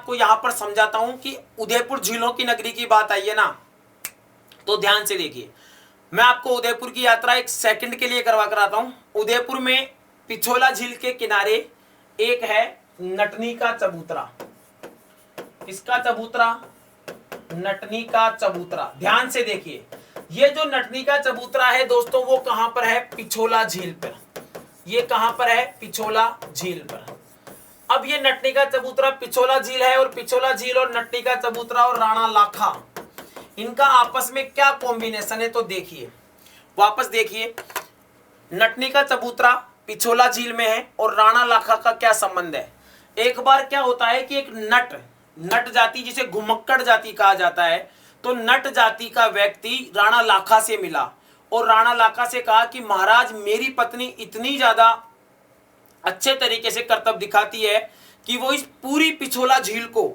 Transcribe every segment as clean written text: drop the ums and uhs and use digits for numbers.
आपको यहां पर समझाता हूं कि उदयपुर झीलों की नगरी की बात आई है ना, तो ध्यान से देखिए। मैं आपको उदयपुर की यात्रा एक सेकंड के लिए करवा कराता हूं। उदयपुर में पिछोला झील के किनारे एक है नटनी का चबूतरा। इसका चबूतरा, नटनी का चबूतरा। ध्यान से देखिए, ये जो नटनी का चबूतरा है दोस्तों, वो कहां पर है? पिछोला झील पर। ये कहां पर है? पिछोला झील पर। अब ये नटनी का चबूतरा पिछोला झील है, और पिछोला झील और नटनी का चबूतरा और राणा लाखा, इनका आपस में क्या कॉम्बिनेशन है? तो देखिए, वापस देखिए, नटनी का चबूतरा पिछोला झील में है और राणा लाखा का क्या संबंध है? एक बार क्या होता है कि एक नट जाति, जिसे घुमक्कड़ जाति कहा जाता है, तो नट जाति का व्यक्ति राणा लाखा से मिला और राणा लाखा से कहा कि महाराज, मेरी पत्नी इतनी ज्यादा अच्छे तरीके से कर्तव्य दिखाती है कि वो इस पूरी पिछोला झील को,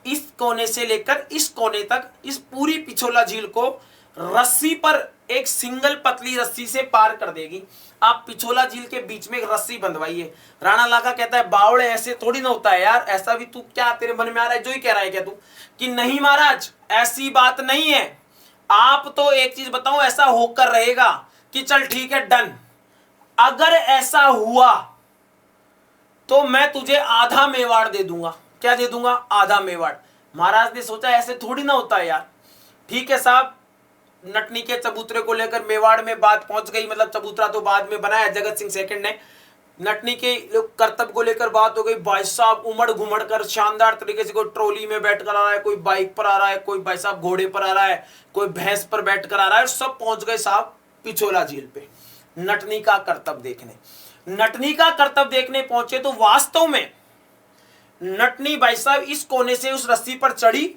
इस कोने से लेकर इस कोने तक, इस पूरी पिछोला झील को रस्सी पर, एक सिंगल पतली रस्सी से पार कर देगी। आप पिछोला झील के बीच में एक रस्सी बंधवाइए। राणा लाखा कहता है, बावड़े, ऐसे थोड़ी ना होता है यार, ऐसा भी तू क्या तेरे मन में आ रहा है? जो ही कह रहा है क्या तू? कि नहीं महाराज, ऐसी बात नहीं है। आप तो एक चीज बताओ, ऐसा होकर रहेगा कि चल ठीक है, डन। अगर ऐसा हुआ तो मैं तुझे आधा मेवाड़ दे दूंगा। क्या दे दूंगा? आधा मेवाड़। महाराज ने सोचा ऐसे थोड़ी ना होता है यार। ठीक है साहब, नटनी के चबूतरे को लेकर मेवाड़ में बात पहुंच गई, मतलब चबूतरा तो बाद में बनाया जगत सिंह सेकंड ने। नटनी के कर्तव्य को लेकर बात हो गई। भाई साहब उमड़ घुमड़ कर शानदार तरीके से, कोई ट्रॉली में बैठ कर आ रहा है, कोई बाइक पर आ रहा है, कोई भाई साहब घोड़े पर आ रहा है, कोई भैंस पर बैठ कर आ रहा है, सब पहुंच गए साहब पिछोला झील पे नटनी का कर्तव्य देखने। नटनी का कर्तव्य देखने पहुंचे तो वास्तव में नटनी भाई साहब इस कोने से उस रस्सी पर चढ़ी।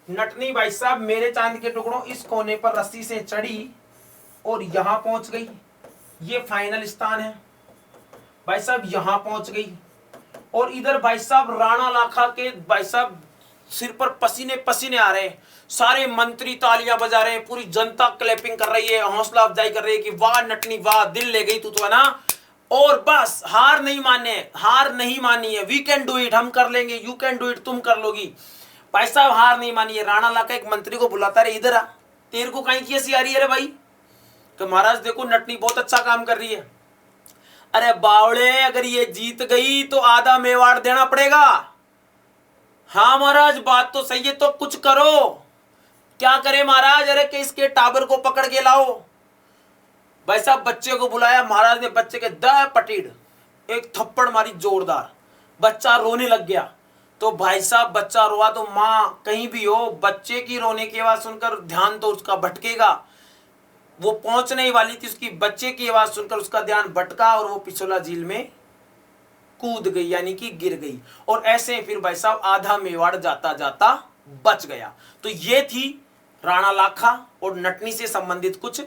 नटनी भाई साहब मेरे चांद के टुकड़ों इस कोने पर रस्सी से चढ़ी और यहां पहुंच गई। ये फाइनल स्थान है भाई साहब, यहां पहुंच गई। और इधर भाई साहब राणा लाखा के भाई साहब सिर पर पसीने पसीने आ रहे हैं। सारे मंत्री तालियां बजा रहे हैं, पूरी जनता क्लैपिंग कर रही है, हौसला अफजाई कर रही है कि वाह नटनी वाह, दिल ले गई तू तो, है ना। और बस हार नहीं माने, हार नहीं मानी है। वी कैन डू इट, हम कर लेंगे। यू कैन डू इट, तुम कर लोगी। भाई साहब हार नहीं मानी है। राणा लाखा एक मंत्री को बुलाता रहे, इधर आ, तेरे को कहीं की ऐसी आ रही है रे भाई? तो महाराज देखो नटनी बहुत अच्छा काम कर रही है। अरे बावड़े, अगर ये जीत गई तो आधा मेवाड़ देना पड़ेगा। हाँ महाराज बात तो सही है, तो कुछ करो। क्या करे महाराज? अरे कि इसके टाबर को पकड़ के लाओ। भाई साहब बच्चे को बुलाया, महाराज ने बच्चे के द पटीड़ एक थप्पड़ मारी जोरदार। बच्चा रोने लग गया। तो भाई साहब बच्चा रोआ तो माँ कहीं भी हो, बच्चे की रोने की आवाज सुनकर ध्यान तो उसका भटकेगा। वो पहुंचने ही वाली थी, उसकी बच्चे की आवाज सुनकर उसका ध्यान भटका और वो पिछोला झील में कूद गई, यानी कि गिर गई। और ऐसे फिर भाई साहब आधा मेवाड़ जाता जाता बच गया। तो ये थी राणा लाखा और नटनी से संबंधित कुछ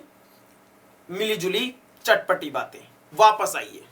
मिली जुली चटपटी बातें। वापस आइए।